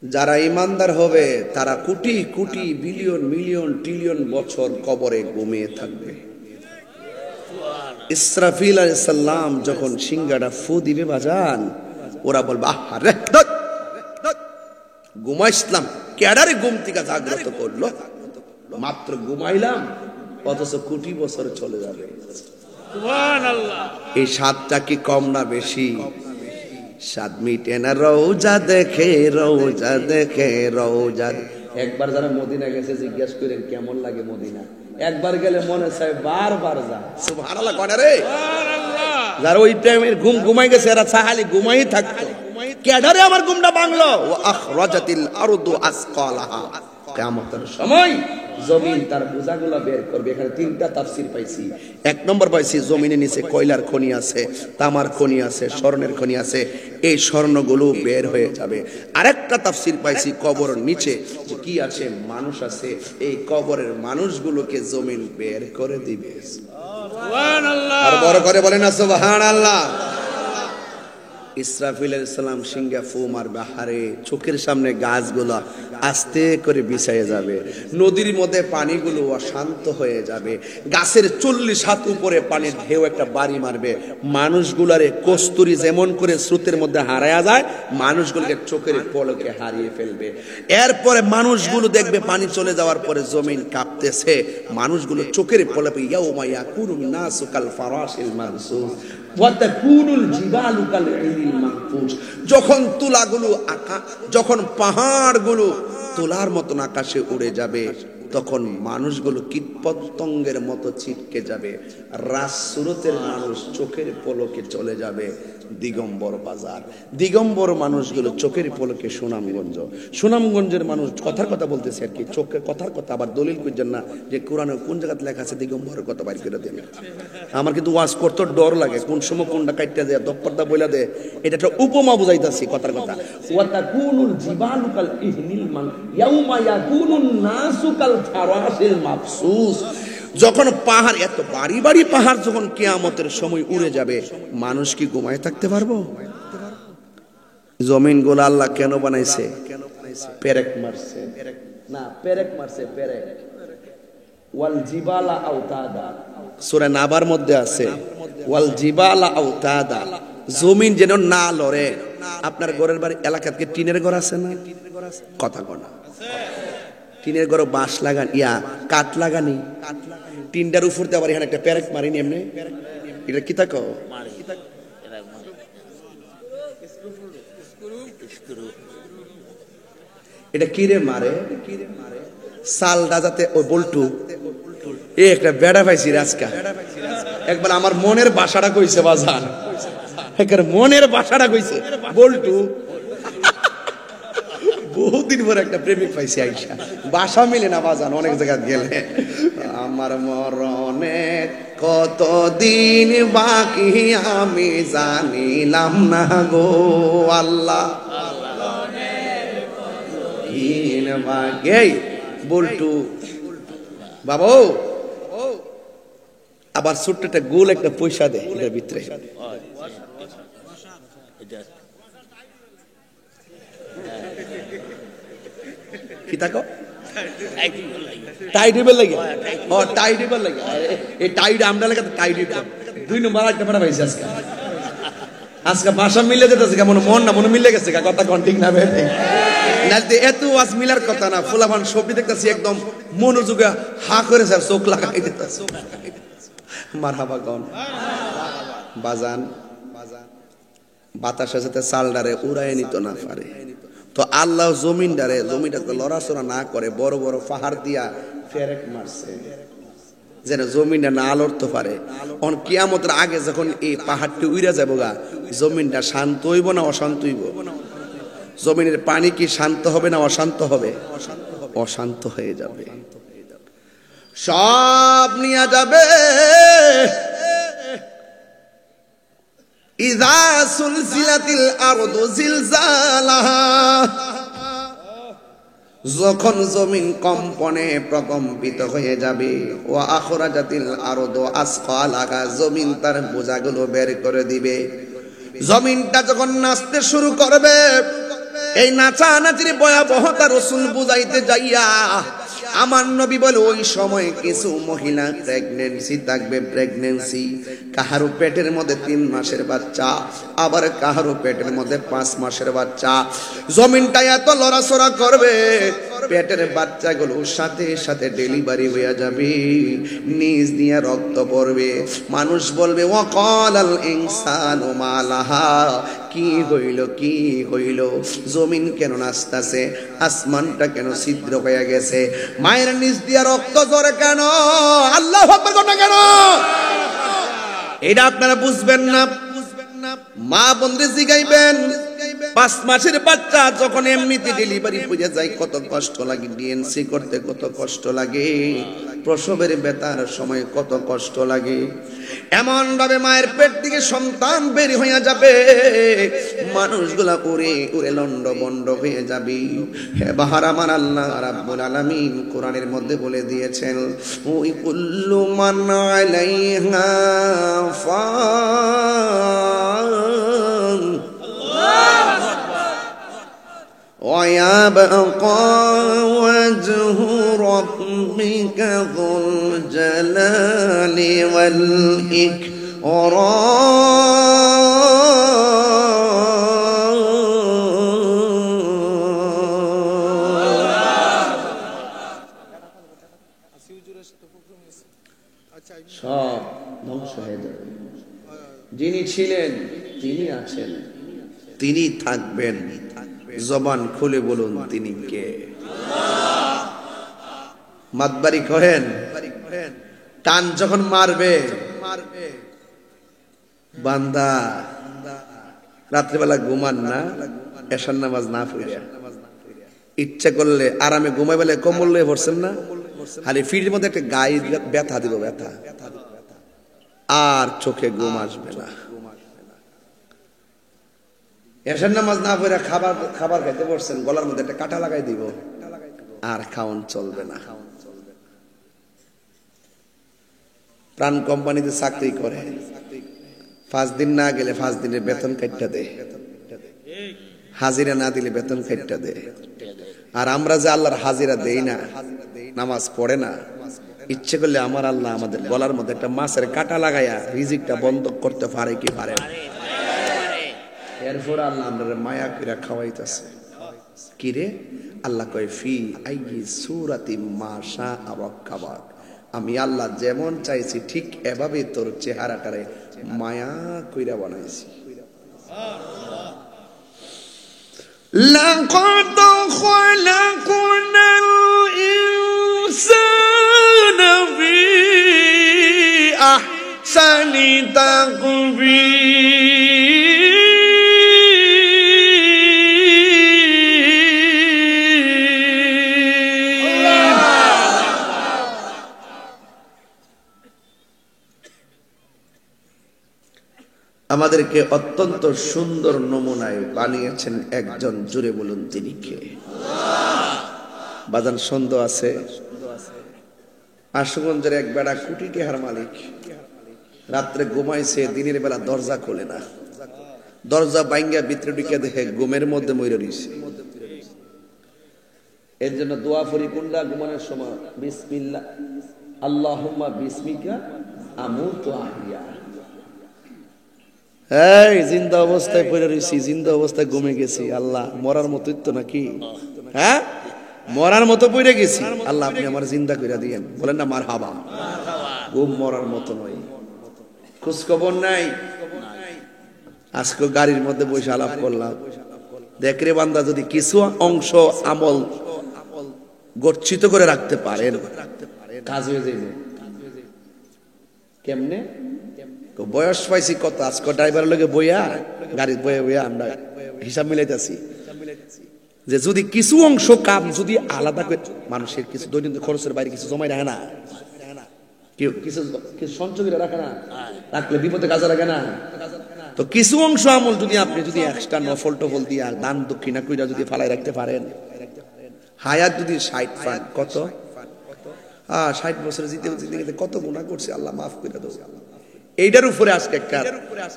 যারা ইমানদার হবে তারা crore crore billion million trillion বছর কবরে ঘুমিয়ে থাকবে। ইসরাফিল আলাইহিস সালাম যখন সিংহাটা ফু দিবে বাজান, ওরা বলবে আরে ঘুমাইছিলাম, কেডারে ঘুম থেকে জাগ্রত করলো? মাত্র ঘুমাইলাম, অথচ কোটি বছর চলে যাবে। সুবহানাল্লাহ। এই স্বাদটা কি কম না বেশি? স্বাদ মিটে না রওজা দেখে, রওজা দেখে, রওজা। একবার যারা মদিনা গেছে জিজ্ঞাসা করেন কেমন লাগে মদিনা, একবার গেলে মনে চায় বারবার যা। সুবহানাল্লাহ কয় না রে? সুবহানাল্লাহ। যারা ওই টাইমের ঘুম ঘুমাই গেছে এরা সাহালি ঘুমাই থাকতো। কেডারে আমার ঘুমটা ভাঙলো? ওয়া আখরাজাতিল আরদু আসকালাহা। কিয়ামতের সময় জমিন তার বোঝাগুলো বের করবে। এখানে তিনটা তাফসীর পাইছি। এক নম্বর পাইছি জমিনের নিচে কয়লার খনি আছে, তামার খনি আছে, স্বর্ণের খনি আছে, এই স্বর্ণগুলো বের হয়ে যাবে। আরেকটা তাফসীর পাইছি কবরের নিচে যে কি আছে, মানুষ আছে, এই কবরের মানুষগুলোকে জমিন বের করে দিবে। সুবহানাল্লাহ। আর বড় করে বলেন না সুবহানাল্লাহ। ইসরাফিল আলাইহিস সালাম সিংহা ফু মারবে, হারে চোখের সামনে গাছগুলো আস্তে করে বিছায়ে যাবে, নদীর মধ্যে পানিগুলো অশান্ত হয়ে যাবে, গাছের 40 হাত উপরে পানির ঢেউ একটা বাড়ি মারবে, মানুষগুলারে কস্তুরী যেমন করে স্রোতের মধ্যে হারায়া যায় মানুষগুলোকে চোখের পলকে হারিয়ে ফেলবে। এরপরে মানুষগুলো দেখবে পানি চলে যাওয়ার পরে জমিন কাঁপতেছে, মানুষগুলো চোখের পলকে ইয়াউমা ইয়াকুনুন নাসু কাল ফারাশিল মানসুস ওয়া তাকুনুল জিবালু কাল ইলিল মানফুস। যখন তুলাগুলো যখন পাহাড়গুলো তুলার মতন আকাশে উড়ে যাবে তখন মানুষগুলো কীটপতঙ্গের মতো ছিটকে যাবে, রাসূলতের মানুষ চোখের পলকে চলে যাবে দিগম্বর বাজার, দিগম্বর মানুষগুলো চোখের পলকে সুনামগঞ্জ, সুনামগঞ্জের মানুষ কথার কথা বলতেছে আর কি, চোখের কথার কথা। আবার দলিল করছেন না যে কোরআনে কোন জায়গাতে লেখা আছে দিগম্বরের কথা বাইর করে দেবে। আমার কিন্তু ওয়াজ করতে ডর লাগে, কোন সময় কোনটা কাটতে দেয় দপ্পরটা বইলা দে। এটা একটা উপমা বুঝাইতাছি কথার কথা। ওয়া তাকুনুল জিবালু কাল ইহনিল মান ইয়াউমা ইয়াকুনুন নাসু কাল ফারাশিল মাবসুস। যখন পাহাড় এত বাড়ি বাড়ি পাহাড় যখন কিয়ামতের সময় উড়ে যাবে মানুষ কি ঘুমায় থাকতে পারবো? জমিন গুলো আল্লাহ কেন বানাইছে? পেরেক মারছে না, পেরেক মারছে পেরেক। ওয়াল জিবালা আওতাদা, সূরা নাবার মধ্যে আছে ওয়াল জিবালা আওতাদা, জমিন যেন না লড়ে। আপনার ঘরের বাড়ি এলাকাতে টিনের ঘর আছে না? কথা কনা টিনের ঘর বাঁশ লাগান কাঠ লাগানি, টিনটার উপর দিয়ে আবার এখানে একটা পেরেক মারিনি এমনি, এটা কি থাকো এটা কিরে মারে সালটা যাতে ওই বল্টু এ একটা বেড়া পাইছি রাজকা একবার আমার মনের বাসাটা কইছে বাজান একবার মনের বাসাটা কইছে বল্টু বহুদিন পর একটা প্রেমিক পাইছি আইসা বাসা মিলে না বাজান অনেক জায়গা গেলে আমার মরণে কতদিন বাকি আমি জানিলাম না গো আল্লাহ বল্টু বাবু আবার ছোট্ট একটা গোল একটা পয়সা দেয় এটার ভিতরে কি থাকো টাইডেবল লাগে ও টাইডেবল লাগে এই টাইড আমরা লাগে টাইডেবল 2 নম্বর একটা পড়া পাইছি আজকে ভাষা মিলে যেতেছে কেমন মন না মনে মিলে গেছে কথা কোন ঠিক না বেটে নালতে এত ওয়াজ মিলার কথা না ফুলাবান ছবি দেখতেছি একদম মনোযোগে হা করে স্যার চোখ লাগাই দিতেছে মারহাবা গান বাজান বাতাসের সাথে চালডারে উড়ায় নিত না পারে তো আল্লাহ জমিনটাকে লড়াচড়া না করে বড় বড় পাহাড় দিয়া ফেরেক মারছে যেন জমিনটা না লড়তে পারে অন কিয়ামতের আগে যখন এই পাহাড়টি উইরা যাবো গা জমিনটা শান্ত হইব না অশান্ত হইব জমিনের পানি কি শান্ত হবে না অশান্ত হবে অশান্ত হয়ে যাবে সব নিয়ে যাবে ইযা সুলসিলাতিল আরদু জিলজালাহা যখন জমিন কম্পনে প্রকম্পিত হয়ে যাবে ও আখরাজাতিল আরদু আসকালাহা জমিন তার বোঝাগুলো বের করে দিবে জমিনটা যখন নাচতে শুরু করবে এই নাচানাচির ভয়াবহতা রাসূল বুঝাইতে যাইয়া আমার নবী বলে ওই সময় কিছু মহিলা প্রেগন্যান্সি থাকবে প্রেগন্যান্সি কাহারো পেটের মধ্যে 3 মাসের বাচ্চা আবার কাহারো পেটের মধ্যে 5 মাসের বাচ্চা জমিনটা এত লড়াচড়া করবে পেটের বাচ্চাগুলো সাথে সাথে ডেলিভারি হয়ে যাবে নিজ দিয়ে রক্ত পড়বে মানুষ বলবে ওয়াকালাল ইনসানু মালাহা কি হইল জমিন কেন নাচতাছে আসমানটা কেন ছিদ্র হয়ে গেছে মায়ের নিচ দিয়ে রক্ত ঝরে কেন আল্লাহু আকবার কোন কেন এটা আপনারা বুঝবেন না মা বন্ধে জিগাইবেন 5 মাসের বাচ্চা যখন এমনিতে ডেলিভারি হয়ে যায় কত কষ্ট লাগে ডিএনসি করতে কত কষ্ট লাগে প্রসবের ব্যথার সময় কত কষ্ট লাগে এমন ভাবে মায়ের পেট থেকে সন্তান বের হয়ে যাবে মানুষগুলা উড়ে উড়ে লন্ডভন্ড হয়ে যাবে হে বাহার আমার আল্লাহ রাব্বুল আলামিন কোরআনের মধ্যে বলে দিয়েছেন ওই কুল্লু মান আলাইহা ফান ويبقى وجه ربك ذو الجلال والإكرام সব ধ্বংস হয়ে যাবে যিনি ছিলেন তিনি আছেন তিনি থাকবেন জবান খুলে বলুন তিনি কে মাতবারি করেন টান যখন মারবে বান্দা রাত্রিবেলা ঘুমান না এশার নামাজ না পড়িয়া ইচ্ছা করলে আরামে ঘুমাই বলে কম্বল লয়ে পড়ছেন না খালি ফিটের মধ্যে একটা গায়ে ব্যথা দিব ব্যথা আর চোখে ঘুম আসবে না এশার নামাজ না পড়ে খাবার খাইতে বসছেন গলার মধ্যে একটা কাঁটা লাগাই দিব আর খাওন চলবে না প্রাণ কোম্পানিতে চাকরি করে 5 দিন না গেলে 5 দিনের বেতন কাটটা দেয় হাজিরা না দিলে বেতন কাটটা দেয় আর আমরা যে আল্লাহর হাজিরা দেই না নামাজ পড়ে না ইচ্ছে করলে আমার আল্লাহ আমাদের গলার মধ্যে একটা মাছের কাঁটা লাগাইয়া রিজিকটা বন্ধ করতে পারে কি পারে এরপর আল্লাহ আমরা মায়া করে খাওয়াইতেছে কি রে আল্লাহ কয় ফি আইয়ি সূরাতি মা শাআ রাক্কাবাক আমি আল্লাহ যেমন চাইছি ঠিক এভাবে তোর চেহারাটারে মায়া কইরা বানাইছি لقد خلقنا الإنسان في أحسن تقويم আমাদেরকে অত্যন্ত সুন্দর নমুনায় বানিয়েছেন একজন, জুড়ে বলুন তিনি কে? বাজান সন্দেহ আছে? আশুগঞ্জের এক বেড়া কোটি টাকার মালিক, রাত্রে ঘুমাইছে, দিনের বেলা দরজা খোলে না, দরজা বাইঙ্গা ভিতরে ঢুকে দেখে ঘুমের মধ্যে মইরা রইছে। এর জন্য দোয়া করি কোনটা ঘুমানোর সময়, বিসমিল্লাহ আল্লাহুম্মা বিসমিকা আমুতু আহইয়া। এই জিন্দা অবস্থায় পড়ে রইছি, জিন্দা অবস্থায় ঘুমে গেছি, আল্লাহ মরার মতোই তো নাকি, হ্যাঁ মরার মতো পড়ে গেছি, আল্লাহ আপনি আমার জিন্দা কইরা দিয়েন। বলেন না মারহাবা। ঘুম মরার মতো নয়, খোঁজ খবর নাই। আজকে গাড়ির মধ্যে বসে আলাপ করলাম, দেখ রে বান্দা, যদি কিছু অংশ আমল গচ্ছিত করে রাখতে পারেন কাজ হয়ে যাবে। কেমনে? বয়স পাইছি কত, আজকে ড্রাইভারের লগে বইয়া গাড়ি বইয়া আমরা হিসাব মিলাইতেছি যে যদি কিছু অংশ কাম যদি আলাদা করে, মানুষের কিছু দৈনন্দিন খরচের বাইরে কিছু জমাই রাখে না, কেউ কিছু সঞ্চয় করে রাখে না, রাখলে বিপদে কাজে রাখে না। তো কিছু অংশ আমল যদি আপনি যদি এক্সট্রা নফল টফল দিয়া দান দক্ষিণা কইরা যদি ফালাই রাখতে পারেন, হায়াত যদি 60 পান, কত 60 বছরে জিতে জিতে কত গুনাহ করছে, আল্লাহ মাফ করে দাও। এইটার উপরে আজকে একটা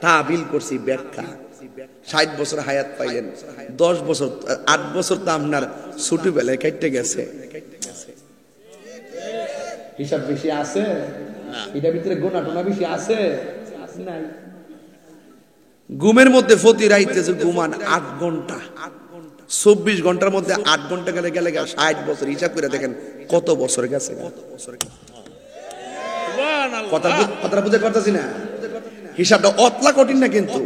তাবিল করছি ব্যাখ্যা। 60 বছর হায়াত পাইলেন, 10 বছর 8 বছর তো আপনার ছোটবেলায় কেটে গেছে। হিসাব বেশি আছে? এটার ভিতরে গুনাহ টোনা বেশি আছে? নাই। ঘুমের মধ্যে প্রতি রাইতে যে ঘুমান 8 ঘন্টা, 24 ঘন্টার মধ্যে 8 ঘন্টা গেলে 60 বছর, হিসাব করে দেখেন কত বছর গেছে। কথা বুঝতে পারতেছি না, হিসাবটা অতলা কঠিন না, কিন্তু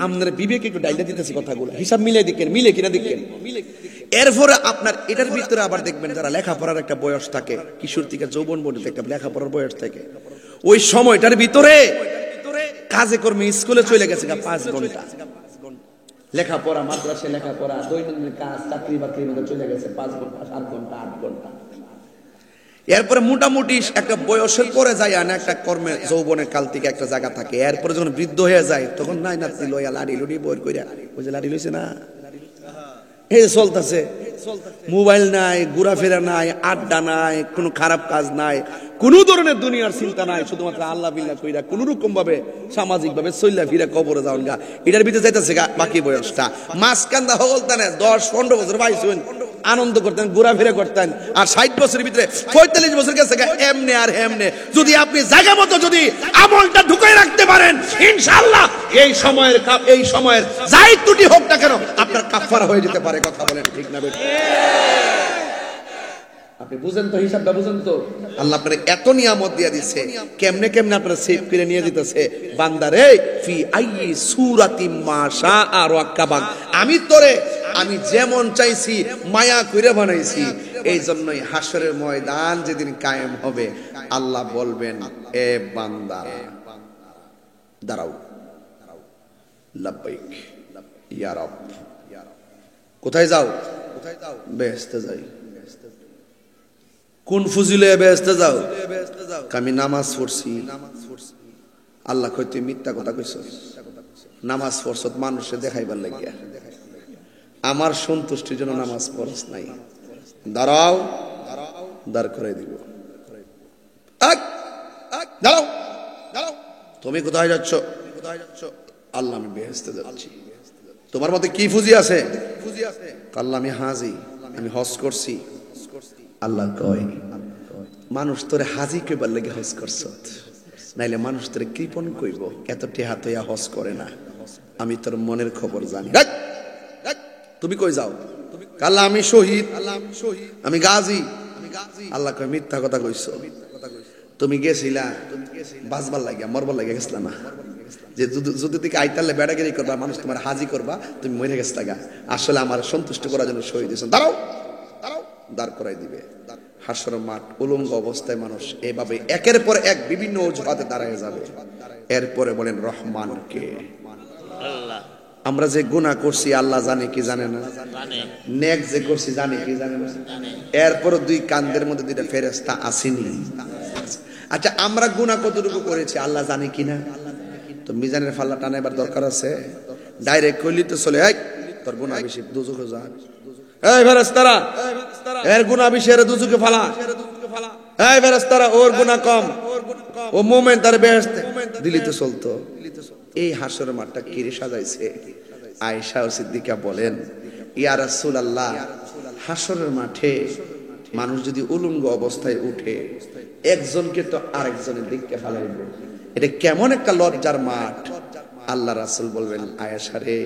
আপনার বিবেকে একটু ডাইলা দিতেছি কথাগুলো, হিসাব মিলে দেখেন, মিলে কিনা দেখেন। এরপরে আপনার এটার ভিতরে আবার দেখবেন যারা লেখাপড়ার একটা বয়স থাকে, কিশোর থেকে যৌবন পর্যন্ত একটা লেখাপড়ার বয়স থাকে, ওই সময়টার ভিতরে কাজে কর্মে স্কুলে চলে গেছে 5 ঘন্টা, লেখাপড়া মাদ্রাসায় লেখাপড়া, দৈনন্দিন কাজ চাকরি বাকরির মধ্যে চলে গেছে 5 ঘন্টা 7 ঘন্টা 8 ঘন্টা। এরপরে মোটামুটি একটা বয়সের পরে যায় না, একটা কর্মে যৌবনের কাল থেকে একটা জায়গা থাকে। এরপরে যখন বৃদ্ধ হয়ে যায় তখন নাই নাতি লইয়া লাড়ি লুড়ি বই কইরা, ওই যে লাড়ি লইছে না, এই চলতেছে, মোবাইল নাই, ঘোরাফেরা নাই, আড্ডা নাই, কোনো খারাপ কাজ নাই, কোন ধরনের দুনিয়ার চিন্তা নাই, শুধুমাত্র আল্লাহ বিল্লাহ কইরা কোন রকম ভাবে সামাজিক ভাবে চইলা ফিরা কবরে যাওন গা। এটার ভিতরে যাইতেছে গা বাকি বয়সটা। মাঝখানটা হগলতানে 10-15 বছর বাইছেন, আনন্দ করতেন, ঘোরাফেরা করতেন, আর 60 বছরের ভিতরে 45 বছর গেছে এমনে আর হেমনে। যদি আপনি জায়গা মতো যদি আমলটা ঢুকাই রাখতে পারেন, ইনশাআল্লাহ এই সময়ের যাই ত্রুটি হোক না কেন আপনার কাফারা হয়ে যেতে পারে। কথা বলেন ঠিক না বেঠিক? আপনি বুঝেন তো, হিসাবটা বুঝেন তো? আল্লাহ আপনার এত নিয়ামত দিয়ে দিচ্ছে, কেমনে কেমনে আপনারা সেভ করে নিয়ে দিতেছে। বান্দারে ফি আইয়ি সূরাতিম মা শাআ রাক্কাবাক, আমি যেমন চাইছি মায়া কইরা বানাইছি। এই জন্যই হাসরের ময়দান যেদিন কায়েম হবে, আল্লাহ বলবেন, এ বান্দা দাঁড়াও, লাব্বাইক ইয়া রব। কোথায় যাও? বেহেশতে যাই। কোন ফুজিলে বেহেশতে যাও? আমি নামাজ পড়ছি। আল্লাহ কই তুই মিথ্যা কথা কইছস, নামাজ পড়ছত মানুষে দেখাইবার লাগিয়া, আমার সন্তুষ্টির জন্য নামাজ পড়স নাই। দাঁড়াও, দাঁড় করে দিব। দাঁড়াও, তুমি কোথায় যাচ্ছ? আল্লাহ আমি বেহেশতে যাচ্ছি। তোমার মতে কি ফুজি আছে? আল্লাহ আমি হাজি, আমি হজ করছি। আল্লাহ কয়, মানুষ তোরে হাজি কইবার লাগে হজ করছ, নাইলে মানুষ তোরে কৃপণ কইব, এত টেহা তৈয়া হজ করে না। আমি তোর মনের খবর জানি। তুমি কই যাও? আল্লাহ আমি শহীদ, আমি গাজী। আল্লাহ কয় মিথ্যা কথা কইছো, তুমি গেছিলা বাঁচবার লাগিয়া, মরবার লাগিয়া গেছিলা না। যে যদি থেকে আইতালে বেড়াগিরি করবা, মানুষ তোমার হাজি করবা, তুমি মরে গেছ টাকা, আসলে আমার সন্তুষ্ট করার জন্য শহীদ হয়েছেন, দাঁড়াও দাঁড়াও, দাঁড় করাই দিবে। হাসর মাঠ, উলঙ্গ অবস্থায় মানুষ এভাবে একের পর এক বিভিন্ন অজুহাতে দাঁড়ায় যাবে। এরপরে বলেন রহমান কে? আল্লাহ। আমরা যে গুনাহ করছি আল্লাহ জানে কি জানে না? জানে। নেক যে করছি জানে কি জানে না? এরপর দুই কান্দের মধ্যে দুইটা ফেরেশতা আসেনি। আচ্ছা, আমরা গুনাহ কতটুকু করেছি আল্লাহ জানে কি না? তো মিজানের ফাল্লা টানাবার দরকার আছে? ডাইরেক্ট কইলি তো চলে, এই তোর গুনাহ বেশি, দুজকে যা, এই ফেরেশতারা এর গুনাহ বেশি, এর দুজকে ফালা, এই ফেরেশতারা ওর গুনাহ কম, ও মুমিন, তার বেহেশতে দিলি তো চলতো। এই হাসরের মাঠটা কিরে সাজাইছে? আয়েশা ও সিদ্দিকা বলেন, ইয়া রাসূলুল্লাহ, হাসরের মাঠে মানুষ যদি উলঙ্গ অবস্থায় উঠে, একজনকে তো আরেকজনের দিকে ফালাইবে, এটা কেমন একটা লজ্জার মাঠ। আল্লাহ রাসূল বলবেন, আয়েশা রে,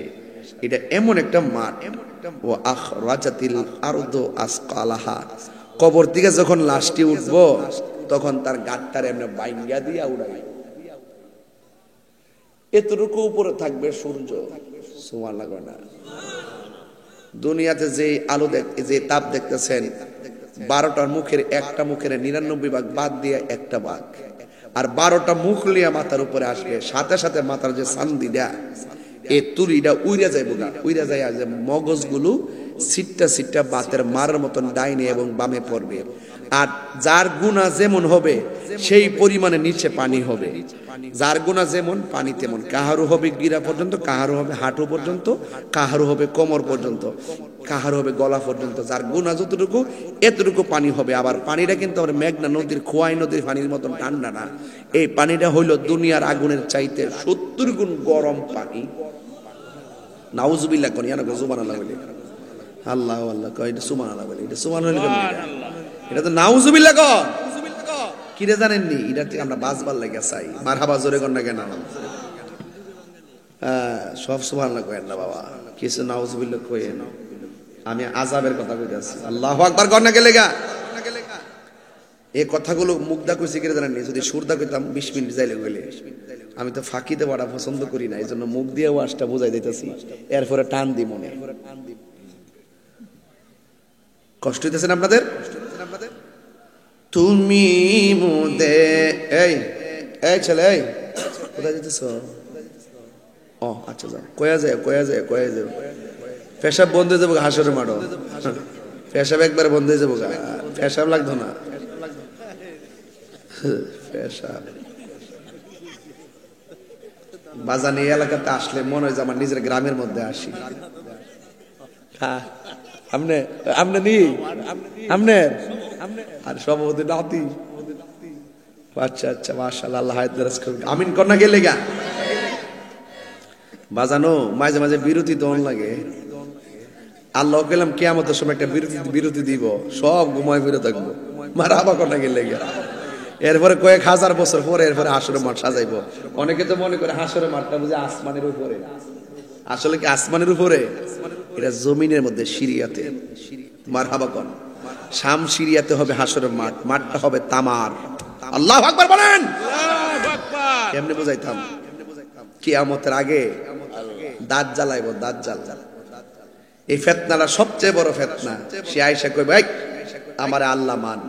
এটা এমন একটা মাঠ, ও আখরাজাতিল আরদু আসকালাহা, কবর থেকে যখন লাশটি উঠবো তখন তার গাঁটটারে এমনি বাইঙ্গা দিয়া উড়াই, এতটুকু উপরে থাকবে সূর্য। সুবহানাল্লাহ না? দুনিয়াতে যে আলো যে তাপ দেখতেছেন, 12টার মুখের একটা মুখের 99 ভাগ বাদ দিয়ে একটা ভাগ, আর 12টা মুখ লিয়া মাথার উপরে আসবে, সাথে সাথে মাথার যে চান্দিটা, এই তুলিটা উইরা যাইবো গা, উইরা যায় যে মগজগুলো সিটটা সিটটা বাতের মারার মতন ডাইনে এবং বামে পড়বে। আর যার গুনাহ যেমন হবে সেই পরিমাণে নিচে পানি হবে, যার গুনাহ যেমন পানি তেমন। কাহারও হবে গিরা পর্যন্ত, কাহারও হবে হাঁটু পর্যন্ত, কাহারও হবে কোমর পর্যন্ত, কাহারও হবে গলা পর্যন্ত। যার গুনাহ যতটুকু এতটুকু পানি হবে। আবার পানিটা কিন্তু আমার মেঘনা নদীর, খোয়াই নদীর পানির মতন ঠান্ডা না, এই পানিটা হইল দুনিয়ার আগুনের চাইতে 70 গুণ গরম পানি। নাউজুবিল্লাহ কোন ইয়ানা সুবহানাল্লাহ বলে, আল্লাহ আল্লাহ কয়, এটা সুবহানাল্লাহ বলে, এটা সুবহানাল্লাহ এটা তো নাউজুবিল্লাহ কয়। কি রে জানেননি, এটা থেকে আমরা বাজবার লাগে চাই, মারহাবা জোরে কর না কেন? সব সুবহানাল্লাহ কয়েন না বাবা, কিছু নাউজুবিল্লাহ কয়েন। আমি আযাবের কথা কইতাছি, আল্লাহু আকবার কর না গেলে গা। এই কথাগুলো মুগ্ধা কইছি কি রে জানেননি? যদি সুরদা কইতাম 20 মিনিট যাইলে গইলে। আমি তো ফাঁকিতে বড়া পছন্দ করি না, এইজন্য মুখ দিয়ে ওয়াজটা বুঝাই দিতেছি, এরপরে টান দি মনে। কষ্ট হইতেছে না আপনাদের? তুমি মুদে, এই এই ছেলে, এই কোথায় যেতেছ? ও আচ্ছা যাও, কয়া যায় কয়া যায় কয়া যাও, পেশাব বন্ধ হয়ে যাবো, হাসরে মারো, পেশাব একবার বন্ধ হয়ে যাবো, পেশাব লাগতো না, পেশাব। বাজান এই এলাকাতে আসলে মনে হয় যে আমার নিজের গ্রামের মধ্যে আসি। আমনে আমনে নি আমনে আর সভাপতি নাতি, আচ্ছা আচ্ছা, মাশাআল্লাহ, আল্লাহ হায়াত দারাজ করুক, আমিন কর না গেলে গা। বাজানো মাঝে মাঝে বিরতি দন লাগে, আল্লাহ কইলাম কিয়ামতের সময় একটা বিরতি দিব, সব ঘুমায় ফিরে থাকবো, মারহাবা কর না গেলে গা। এরপরে কয়েক হাজার বছর পরে এরপরে হাসরের মাঠ সাজাইবো। অনেকে তো মনে করে হাসরের মাঠটা বুঝে আসমানের উপরে, আসলে কি আসমানের উপরে? এটা জমিনের মধ্যে, সিরিয়াতে। মারহাবা কর, শাম সিরিয়াতে হবে হাসরের মাঠ, মাঠটা হবে তামার। আল্লাহু আকবার বলেন। কেমনে বুঝাইতাম? কিয়ামতের আগে দাজ্জাল আইবো, দাজ্জাল। এই ফিতনাটা সবচেয়ে বড় ফিতনা। সে আয়েশা কইবে, ভাই আমারে আল্লাহ মান।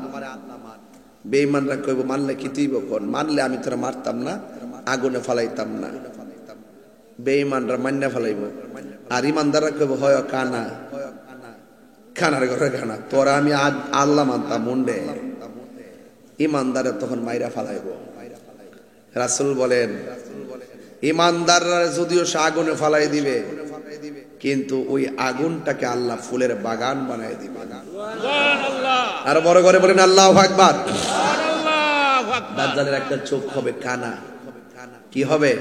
বেঈমানরা কইব, মানলে কি তুইব কোন? মানলে আমি তোরা মারতাম না, আগুনে ফালাইতাম না। বেঈমানরা মান্না ফালাইব, আর ইমানদাররা কইব, হয় কানা, খানার ঘরে খানা, তোরা আমি আল্লাহ মানতাম মুন্ডে। ইমানদারে তখন মাইরা ফালাইব। রাসূল বলেন, ইমানদাররা যদিও সে আগুনে ফালাই দিবে, কিন্তু ওই আগুনটাকে আল্লাহ ফুলের বাগান বানায় দিবে। আর বড় করে বলেন আল্লাহু আকবার। দাজ্জালের একটা চোখ হবে কানা। কি হবে?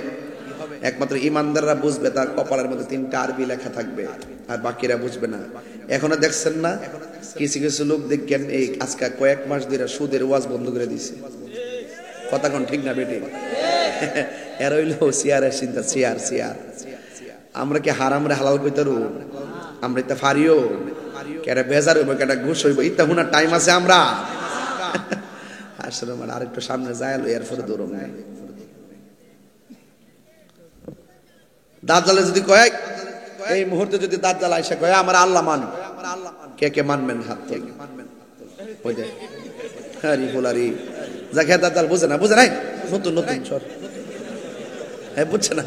একমাত্র ইমানদাররা বুঝবে, তার কপালের মধ্যে 3টা আরবি লেখা থাকবে, আর বাকিরা বুঝবে না। এখনো দেখছেন না কিছু কিছু লোক দেখেন, এই আজকে কয়েক মাস ধরে সুদের ওয়াজ বন্ধ করে দিছে। কথা কোন ঠিক না বেটি? এর হইল সিয়ারের চিন্তা, সিয়ার সিয়ার। আমরা কি হারামরে হালাল কইতারু? আমরা এটা ফারিও কেডা বেজার হইব, কেডা ঘুষ হইব, ইতা হুনার টাইম আছে আমরা। আসলে মানে আরেকটু সামনে যায়, এরপরে দৌড়ম না। দাজ্জালে যদি কয়, এই মুহূর্তে যদি দাজ্জাল আইসা কয় আমার আল্লাহ মান, কে কে মানবেন হাত থেকে? ওই যে আরে বলারি যাকে দাজ্জাল বুঝে না, বুঝে নাই, নতুন নতুন সর, হ্যাঁ বুঝছে না,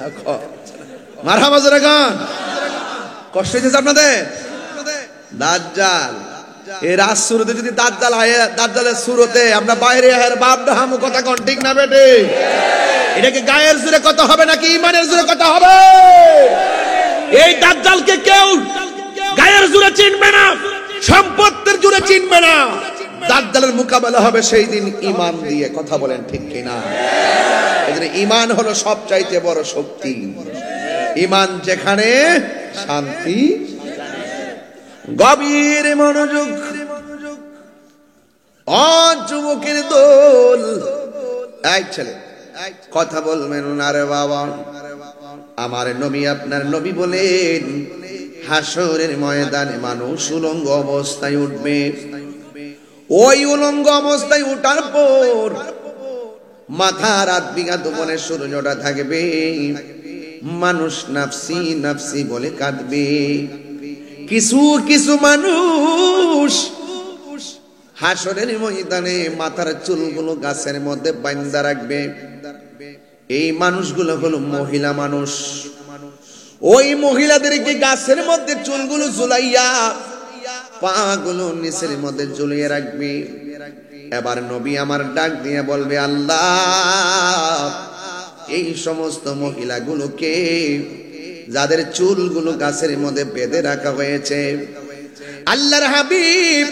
মারহাবা জোরে গান। কষ্ট হয়েছে আপনাদের? দাজ্জাল এই রাত শুরুতে যদি দাজ্জাল আয়ে, দাজ্জালের শুরুতে আমরা বাইরে আয়ের বাপ ডাহামু কথা কোন ঠিক না বেটে? এটাকে গায়ের জোরে কথা হবে নাকি ইমানের জোরে কথা হবে? এই দাজ্জালকে কেউ গায়ের জোরে চিনবে না, সম্পত্তির জোরে চিনবে না। দাজ্জালের মোকাবেলা হবে সেই দিন ইমান দিয়ে, কথা বলেন ঠিক কিনা? এজন্য ইমান হলো সবচাইতে বড় শক্তি। ইমান যেখানে শান্তি। গভীর মনোযোগ, যুবকের দোল, এই ছেলে কথা বলবেন না রে বাবা। আমার নবী আপনার নবী বলেন হাসরের ময়দানে মানুষ উলঙ্গ অবস্থায় উঠবে। ওই উলঙ্গ অবস্থায় উঠার পর মাথা রাত বিঘা দুপুরে সূর্যটা থাকবে, মানুষ নাফসি নাফসি বলে কাঁদবে। কিছু কিছু মানুষ হাসরের ময়দানে মাথার চুলগুলো গাছের মধ্যে বাঁধা রাখবে। এই মানুষগুলো হলো মহিলা মানুষ। ওই মহিলাদেরকে গাছের মধ্যে চুলগুলো ঝুলাইয়া পাগুলো নিচের মধ্যে ঝুলিয়ে রাখবে। এবার নবী আমার ডাক দিয়ে বলবে, আল্লাহ এই সমস্ত মহিলাগুলোকে যাদের চুলগুলো গাছের মধ্যে বেঁধে রাখা হয়েছে, আল্লাহর হাবিব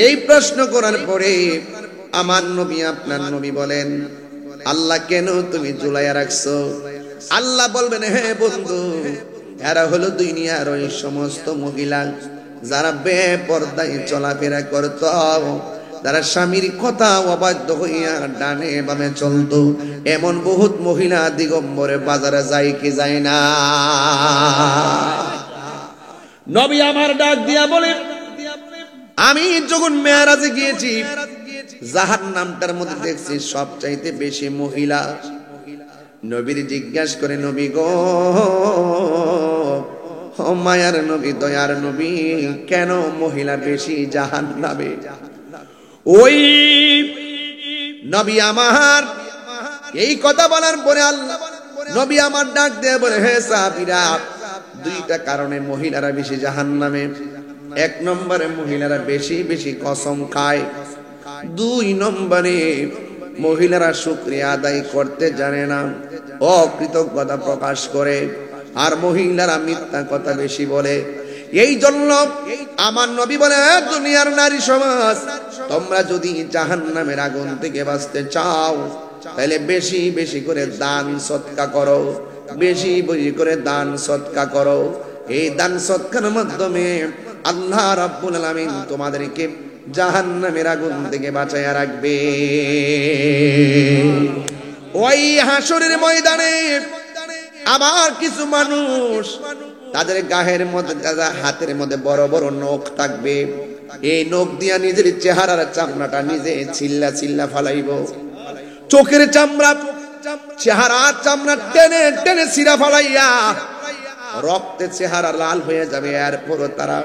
এই প্রশ্ন করার পরে আমার নবী আপনার নবী বলেন, আল্লাহ কেন তুমি ঝুলাইয়া রাখছো? আল্লাহ বলবেন, হে বন্ধু, এরা হলো দুনিয়ার ওই সমস্ত মহিলা যারা বেপরদায় চলাফেরা করত, যারা স্বামীর কথা অবাধ্য হইয়া ডানে বামে চলতো। এমন বহুত মহিলা দিগম্বরে বাজারে যায় কি যায় না? নবী আমার ডাক দিয়া বলে, আমি যখন মেরাজে গিয়েছি জাহান্নামটার মধ্যে দেখছি সবচাইতে বেশি মহিলা। নবীর জিজ্ঞাসা করে, নবী গো, ও মায়ার নবী, দয়ার নবী, কেন মহিলা বেশি জাহান্নামে? ওই নবী আমার এই কথা বলার পরে আল্লাহ নবী আমার ডাক দিয়ে বলে, হে সাহাবীরা, দুইটা কারণে মহিলারা বেশি জাহান্নামে। এক নম্বরে মহিলারা বেশি বেশি কসম খায়। দুই নম্বরে মহিলারা শুকরিয়া আদায় করতে জানে না, অকৃতজ্ঞতা প্রকাশ করে। আর মহিলারা মিথ্যা কথা বেশি বলে। এই জন্য আমার নবী বলে, দুনিয়ার নারী সমাজ, তোমরা যদি জাহান্নামের আগুন থেকে বাঁচতে চাও তাহলে বেশি বেশি করে দান সদকা করো, বেশি বেশি করে দান সদকা করো। এই দান সদকার মাধ্যমে আল্লাহ রাব্বুল আলামিন তোমাদেরকে জাহান্নামের আগুন থেকে বাঁচায়া রাখবে। ওই হাসরের ময়দানে আবার কিছু মানুষ তাদের গায়ের মধ্যে, হাতের মধ্যে বড় বড় নখ থাকবে। এই নখ দিয়া নিজের চেহারার চামড়াটা নিজে চিল্লা চিল্লা ফালাইব। চোখের চামড়া, চেহারার চামড়া টেনে টেনে ছিঁড়া ফালাইয়া রক্তে চেহারা লাল হয়ে যাবে। এরপর তারা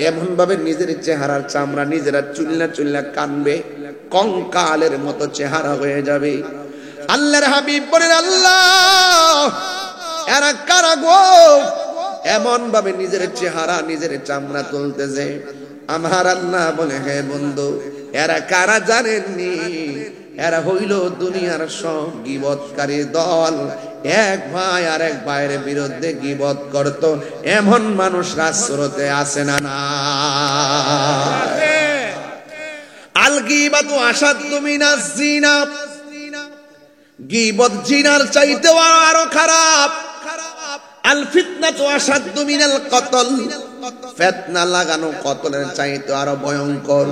এমন ভাবে নিজের চেহারার চামড়া নিজেরা চুল্লা চুল্লা কানবে, কঙ্কালের মতো চেহারা হয়ে যাবে। আল্লাহর হাবিব বলেন, আল্লাহ এরা কারা গো, এমন ভাবে নিজের চেহারা নিজের চামড়া তুলতেছে? আমার আল্লাহ বলে, হে বন্ধু, এরা কারা জানেননি? এরা হইল দুনিয়ার সব গীবতকারী দল। এক ভাই আর এক ভাইয়ের বিরুদ্ধে গীবত করত, এমন মানুষ রাসূলতে আছে না? না, আল গীবাতু আশাদ্দু মিনাজ জিনা, গীবত জিনার চাইতেও আরো খারাপ। আল ফিতনাতু আশাদ্দু মিনাল কতল, ফিতনা লাগানো কতলের চাইতে আরো ভয়ঙ্কর।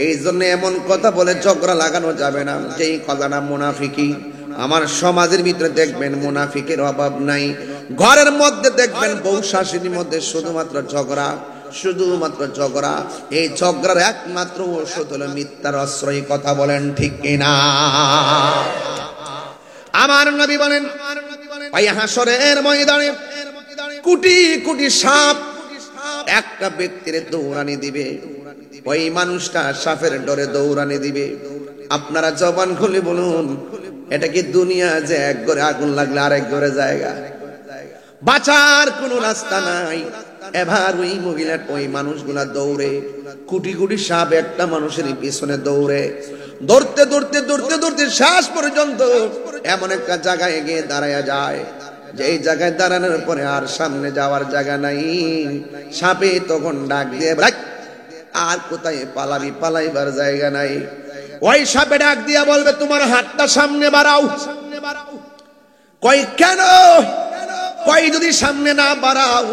এই জন্য এমন কথা বলে ঝগড়া লাগানো যাবে না, যেই কথাটা মুনাফিকি। আমার সমাজের ভিতরে দেখবেন মুনাফিকের অভাব নাই। ঘরের মধ্যে দেখবেন বউ শাশুড়ির মধ্যে শুধুমাত্র ঝগড়া, শুধুমাত্র ঝগড়া। এই ঝগড়ার একমাত্র ওষুধ হলো মিথ্যার আশ্রয়। কথা বলেন ঠিক কিনা? আমার নবী বলেন, ওই হাসরের ময়দানে কোটি কোটি সাপ একটা ব্যক্তির দৌড়ানি দিবে, ওই মানুষটা সাপের ডরে দৌড়ানি দিবে। আপনারা জবান খুলে বলুন, এটা কি দুনিয়া যে এক ঘরে আগুন লাগলে আরেক ঘরে জায়গা? বাঁচার কোনো রাস্তা নাই। এবার ওই মহিলা ওই মানুষগুলা দৌড়ে, কোটি কোটি সাপ একটা মানুষের পিছনে দৌড়ে, দৌড়তে দৌড়তে দৌড়তে দৌড়তে শেষ পর্যন্ত এমন একটা জায়গায় গিয়ে দাঁড়ায়া যায়, যে এই জায়গায় দাঁড়ানোর পরে আর সামনে যাওয়ার জায়গা নাই। সাপে তখন ডাক দিয়ে, আর কোথায় পালাবি, পালাইবার জায়গা নাই। ওই সাপে ডাক দিয়া বলবে, তোমার হাতটা সামনে বাড়াও। কই কেন? কই যদি সামনে না বাড়াও